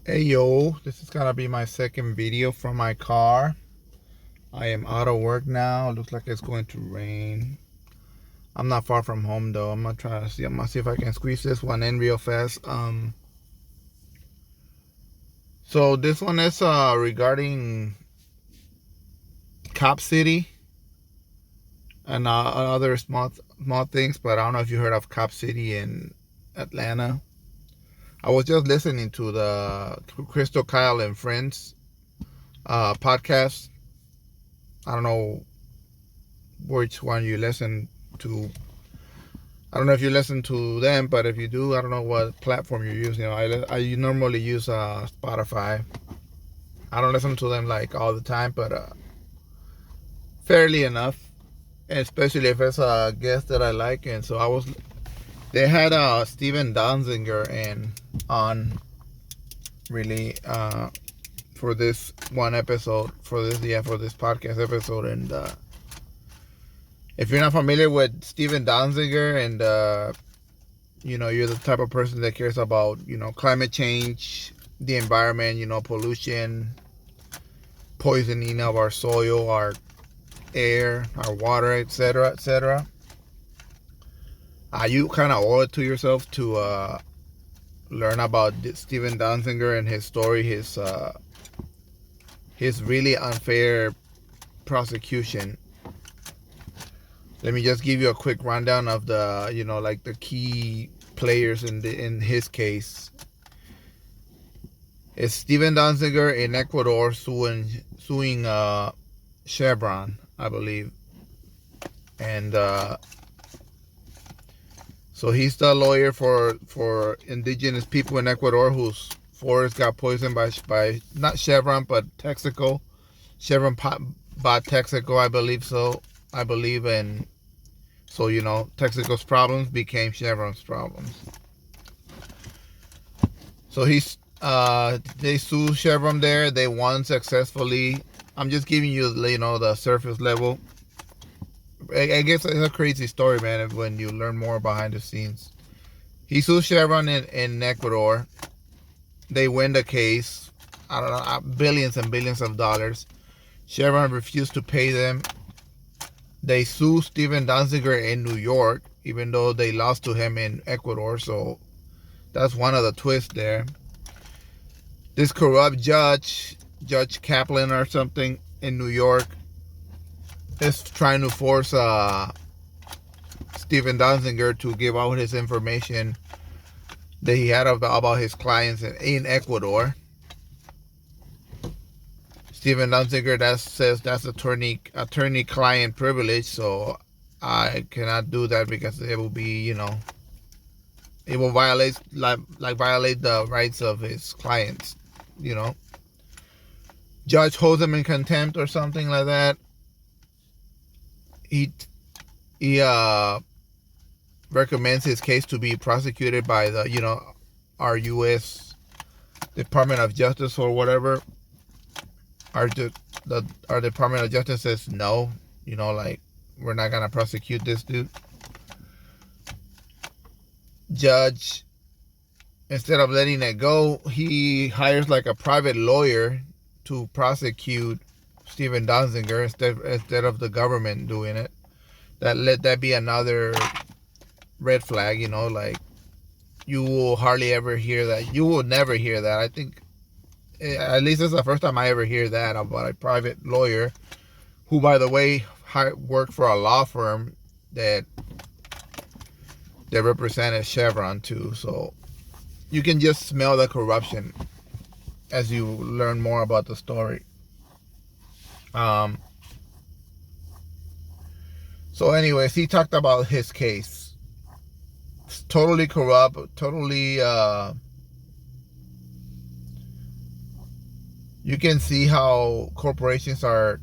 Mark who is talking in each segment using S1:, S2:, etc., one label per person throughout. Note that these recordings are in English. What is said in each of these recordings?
S1: Hey yo, this is gonna be my second video from my car. I am out of work now. Looks like it's going to rain. I'm not far from home though. I'm gonna see if I can squeeze this one in real fast. So this one is regarding Cop City and other small things, but I don't know if you heard of Cop City in Atlanta. I was just listening to the Crystal Kyle and Friends podcast. I don't know which one you listen to. I don't know if you listen to them, but if you do, I don't know what platform you're using. I normally use Spotify. I don't listen to them like all the time, but fairly enough, especially if it's a guest that I like. And so they had Steven Donziger on really for this one episode for this podcast episode. And if you're not familiar with Steven Donziger and you're the type of person that cares about climate change, the environment, pollution, poisoning of our soil, our air, our water, etc., etc. You kind of owe it to yourself to learn about Steven Donziger and his story, his really unfair prosecution. Let me just give you a quick rundown of the the key players in his case. It's Steven Donziger in Ecuador suing Chevron, I believe, and so he's the lawyer for indigenous people in Ecuador whose forest got poisoned by not Chevron but Texaco. Chevron bought Texaco, I believe so. And so Texaco's problems became Chevron's problems. So they sued Chevron there. They won successfully. I'm just giving you the surface level. I guess it's a crazy story, man, when you learn more behind the scenes. He sued Chevron in Ecuador. They win the case. I don't know, billions and billions of dollars. Chevron refused to pay them. They sue Steven Donziger in New York, even though they lost to him in Ecuador. So that's one of the twists there. This corrupt Judge Kaplan or something in New York, is trying to force Steven Donziger to give out his information that he had about his clients in Ecuador. Steven Donziger says that's attorney-client privilege, so I cannot do that because it will be, it will violate violate the rights of his clients, Judge holds him in contempt or something like that. He recommends his case to be prosecuted by our U.S. Department of Justice or whatever. Our Department of Justice says no, we're not gonna prosecute this dude. Judge, instead of letting it go, he hires like a private lawyer to prosecute Steven Donziger instead of the government doing it. Let that be another red flag, you will hardly ever hear that. You will never hear that. I think, at least it's the first time I ever hear that about a private lawyer who, by the way, worked for a law firm that represented Chevron too. So you can just smell the corruption as you learn more about the story. So anyways, he talked about his case. It's totally corrupt, totally you can see how corporations are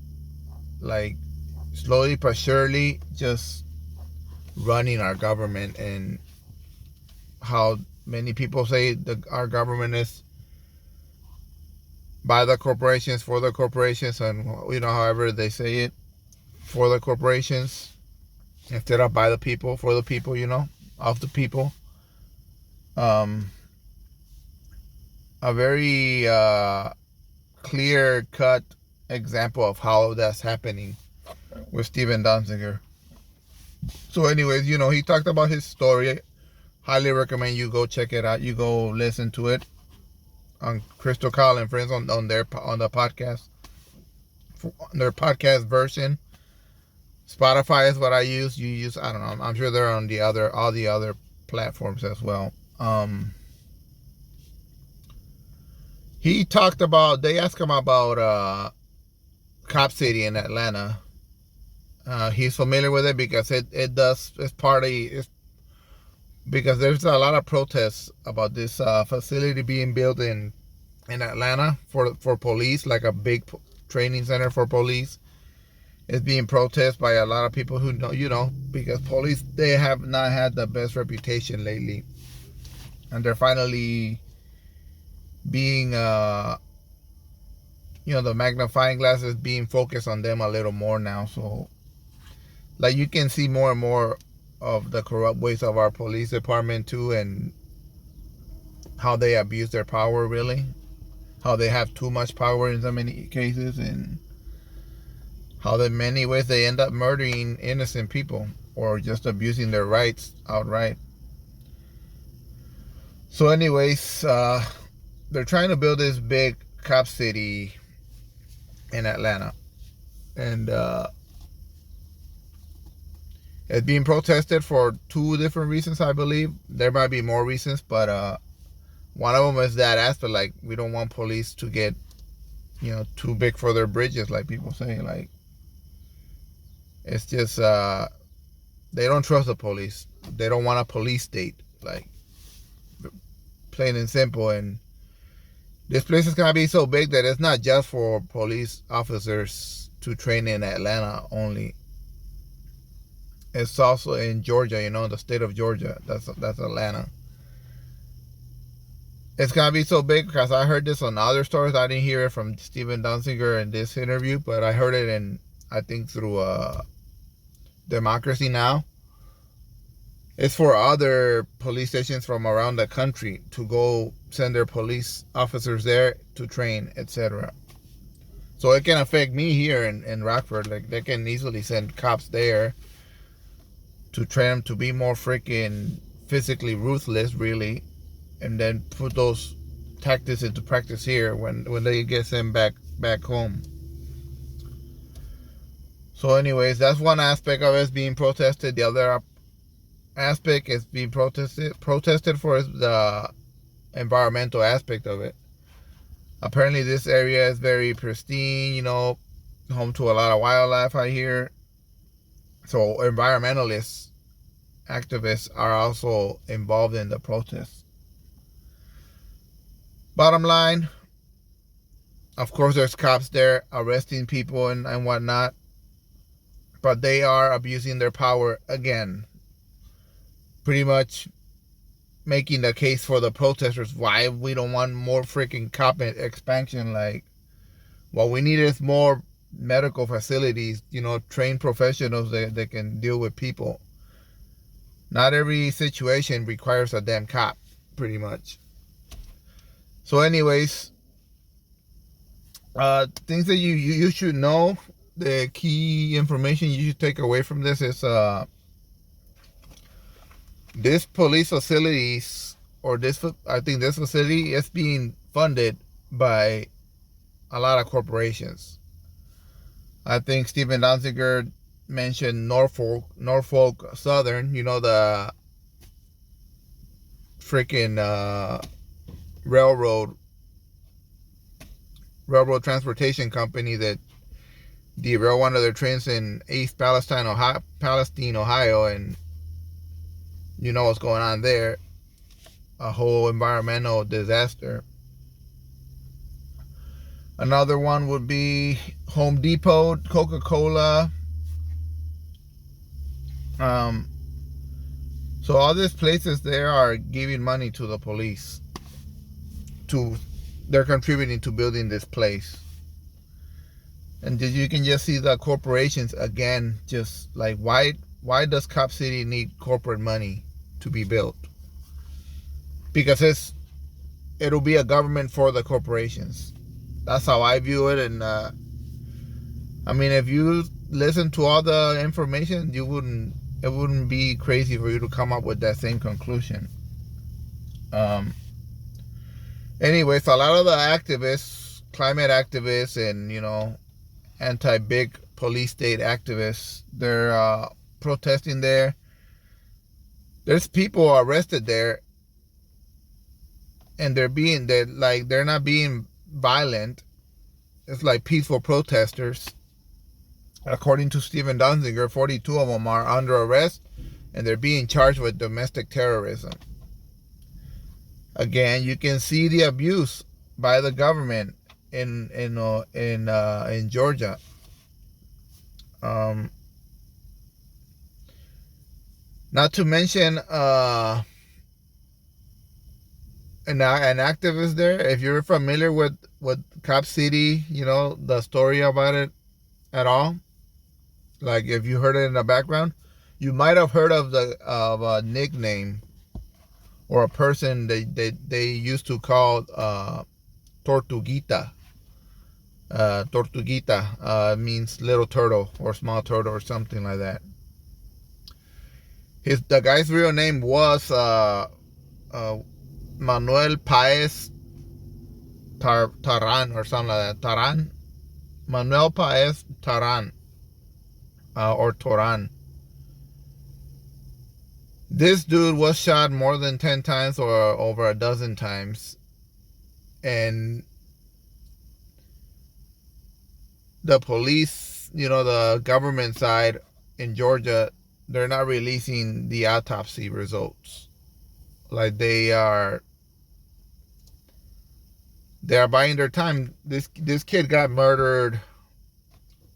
S1: like slowly but surely just running our government, and how many people say our government is by the corporations, for the corporations, and however they say it, for the corporations instead of by the people, for the people, of the people. a very clear cut example of how that's happening with Steven Donziger. So anyways, he talked about his story. Highly recommend you go check it out. You go listen to it on Crystal Kyle and Friends on the podcast, their podcast version. Spotify is what I use. You use, I don't know. I'm sure they're on all the other platforms as well. He talked about. They asked him about Cop City in Atlanta. He's familiar with it because because there's a lot of protests about this facility being built in Atlanta for police, like a big training center for police. It's being protested by a lot of people who know, because police, they have not had the best reputation lately. And they're finally being, the magnifying glass is being focused on them a little more now. So, like, you can see more and more of the corrupt ways of our police department too, and how they abuse their power, really. How they have too much power in so many cases, and how in many ways they end up murdering innocent people or just abusing their rights outright. So anyways, they're trying to build this big cop city in Atlanta. And it's being protested for two different reasons, I believe. There might be more reasons, but one of them is that aspect, like, we don't want police to get, too big for their bridges, like people say. Like, it's just, they don't trust the police. They don't want a police state, like, plain and simple. And this place is going to be so big that it's not just for police officers to train in Atlanta only. It's also in Georgia, the state of Georgia. That's Atlanta. It's going to be so big because I heard this on other stories. I didn't hear it from Steven Donziger in this interview, but I heard it I think through Democracy Now! It's for other police stations from around the country to go send their police officers there to train, etc. So it can affect me here in Rockford. Like, they can easily send cops there to train them to be more freaking physically ruthless, really, and then put those tactics into practice here when they get sent back home. So anyways, that's one aspect of it being protested. The other aspect is being protested for the environmental aspect of it. Apparently this area is very pristine, home to a lot of wildlife, I hear. So environmentalists, activists are also involved in the protests. Bottom line, of course there's cops there arresting people and whatnot, but they are abusing their power again. Pretty much making the case for the protesters why we don't want more freaking cop expansion. Like, what we need is more medical facilities, trained professionals that can deal with people. Not every situation requires a damn cop, pretty much. So anyways, things that you should know, the key information you should take away from this is this police facilities, or I think this facility is being funded by a lot of corporations. I think Steven Donziger mentioned Norfolk Southern, the freaking railroad transportation company that derailed one of their trains in East Palestine, Ohio, and you know what's going on there. A whole environmental disaster. Another one would be Home Depot, Coca-Cola. So all these places there are giving money to the police. They're contributing to building this place. And you can just see the corporations again, just like, why does Cop City need corporate money to be built? Because it's it'll be a government for the corporations. That's how I view it. And I mean, if you listen to all the information, it wouldn't be crazy for you to come up with that same conclusion. Anyways, a lot of the activists, climate activists, and anti-big police state activists, they're protesting there. There's people arrested there, and they're not being violent. It's like peaceful protesters. According to Stephen Donziger, 42 of them are under arrest, and they're being charged with domestic terrorism. Again, you can see the abuse by the government in Georgia. Not to mention an activist there. If you're familiar with Cop City, the story about it at all. Like if you heard it in the background, you might have heard of a nickname or a person they used to call Totuguita. Totuguita means little turtle or small turtle or something like that. The guy's real name was Manuel Páez Teran or something like that. Teran? Manuel Páez Teran. Or Toran. This dude was shot more than 10 times or over a dozen times. And the police, the government side in Georgia, they're not releasing the autopsy results. Like they are buying their time. This kid got murdered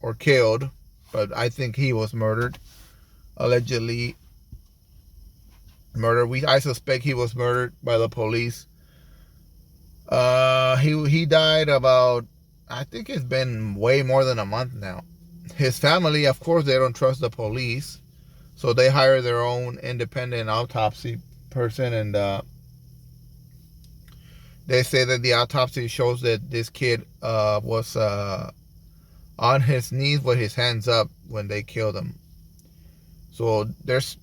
S1: or killed, but I think he was murdered. Allegedly murdered. I suspect he was murdered by the police. He died about, I think it's been way more than a month now. His family, of course, they don't trust the police, so they hire their own independent autopsy person, and they say that the autopsy shows that this kid was on his knees with his hands up when they killed him. So there's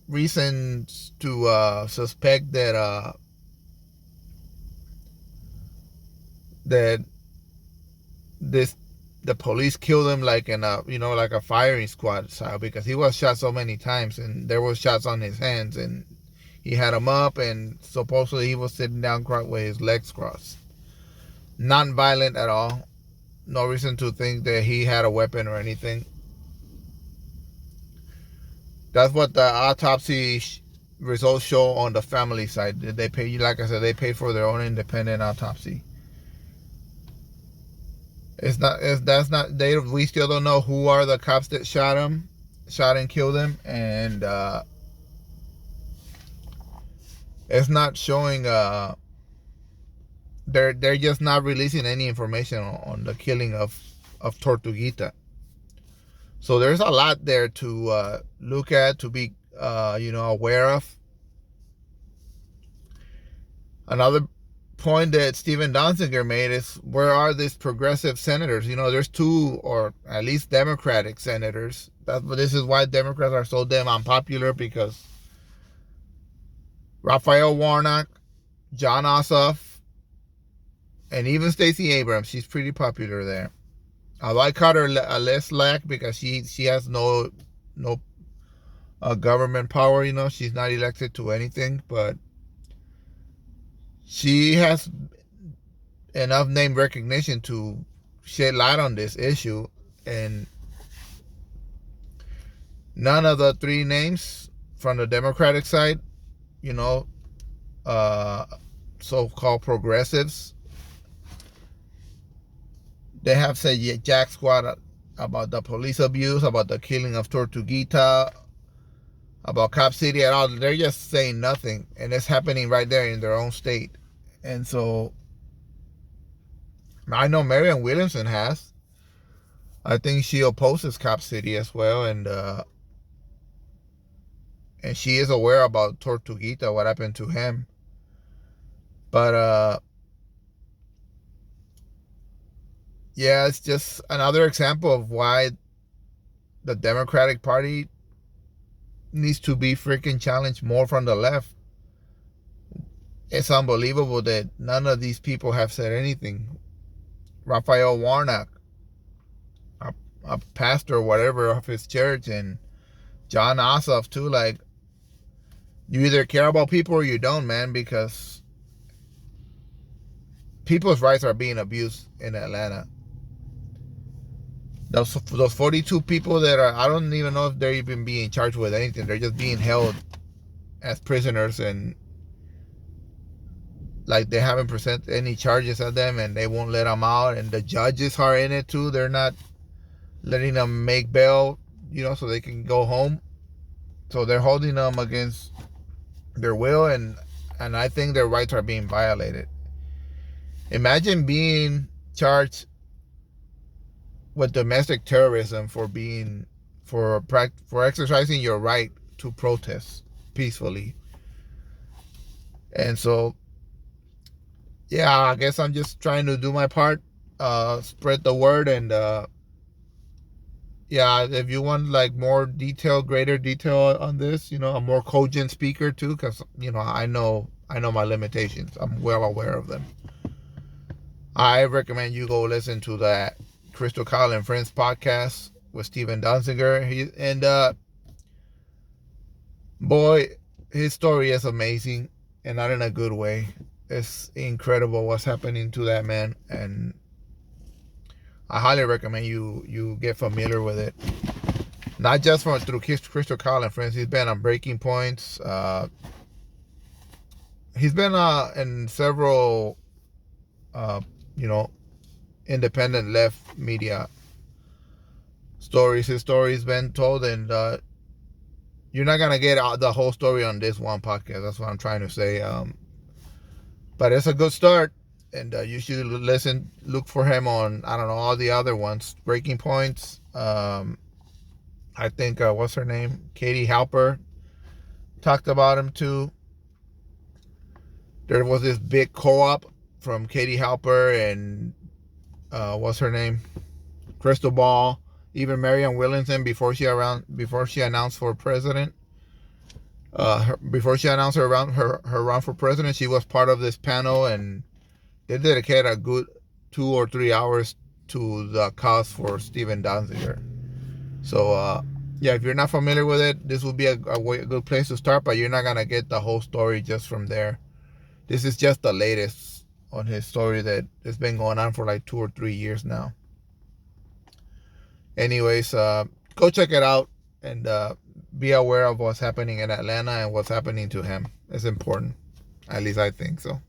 S1: reasons to suspect that the police killed him like in like a firing squad style, because he was shot so many times and there was shots on his hands, and he had him up, and supposedly he was sitting down with his legs crossed. Non-violent at all. No reason to think that he had a weapon or anything. That's what the autopsy results show on the family side. They pay, like I said, they paid for their own independent autopsy. We still don't know who are the cops that shot and killed him, and it's not showing. They're just not releasing any information on the killing of Totuguita. So there's a lot there to look at, to be aware of. Another point that Stephen Donziger made is, where are these progressive senators? There's two, or at least Democratic senators. This is why Democrats are so damn unpopular, because Raphael Warnock, John Ossoff, and even Stacey Abrams, she's pretty popular there. Although I call her a less slack because she has no government power. She's not elected to anything, but she has enough name recognition to shed light on this issue. And none of the three names from the Democratic side, so-called progressives, they have said jack squat about the police abuse, about the killing of Totuguita, about Cop City at all. They're just saying nothing, and it's happening right there in their own state. And so I know Marianne Williamson has. I think she opposes Cop City as well, and she is aware about Totuguita, what happened to him. But yeah, it's just another example of why the Democratic Party needs to be freaking challenged more from the left. It's unbelievable that none of these people have said anything. Raphael Warnock, a pastor or whatever of his church, and John Ossoff too. Like, you either care about people or you don't, man, because people's rights are being abused in Atlanta. Those 42 people that are, I don't even know if they're even being charged with anything. They're just being held as prisoners, and like they haven't presented any charges at them, and they won't let them out. And the judges are in it too. They're not letting them make bail, so they can go home. So they're holding them against their will, and I think their rights are being violated. Imagine being charged with domestic terrorism for exercising your right to protest peacefully. And so, yeah, I guess I'm just trying to do my part, spread the word, and yeah, if you want like more detail, greater detail on this, a more cogent speaker too, because I know my limitations. I'm well aware of them. I recommend you go listen to that Crystal Kyle and Friends podcast with Steven Donziger. Boy, his story is amazing, and not in a good way. It's incredible what's happening to that man, and I highly recommend you get familiar with it. Not just through Crystal Kyle and Friends. He's been on Breaking Points. He's been in several, independent left media stories. His story's been told, and you're not gonna get the whole story on this one podcast. That's what I'm trying to say. But it's a good start, and you should look for him on, I don't know, all the other ones. Breaking Points. I think what's her name? Katie Halper talked about him too. There was this big co-op from Katie Halper and what's her name? Crystal Ball, even Marianne Williamson before she announced for president. Before she announced her run for president, she was part of this panel, and they dedicated a good 2 or 3 hours to the cause for Steven Donziger. So yeah, if you're not familiar with it, this would be a good place to start, but you're not gonna get the whole story just from there. This is just the latest on his story that has been going on for like 2 or 3 years now. Anyways, go check it out, and be aware of what's happening in Atlanta and what's happening to him. It's important. At least I think so.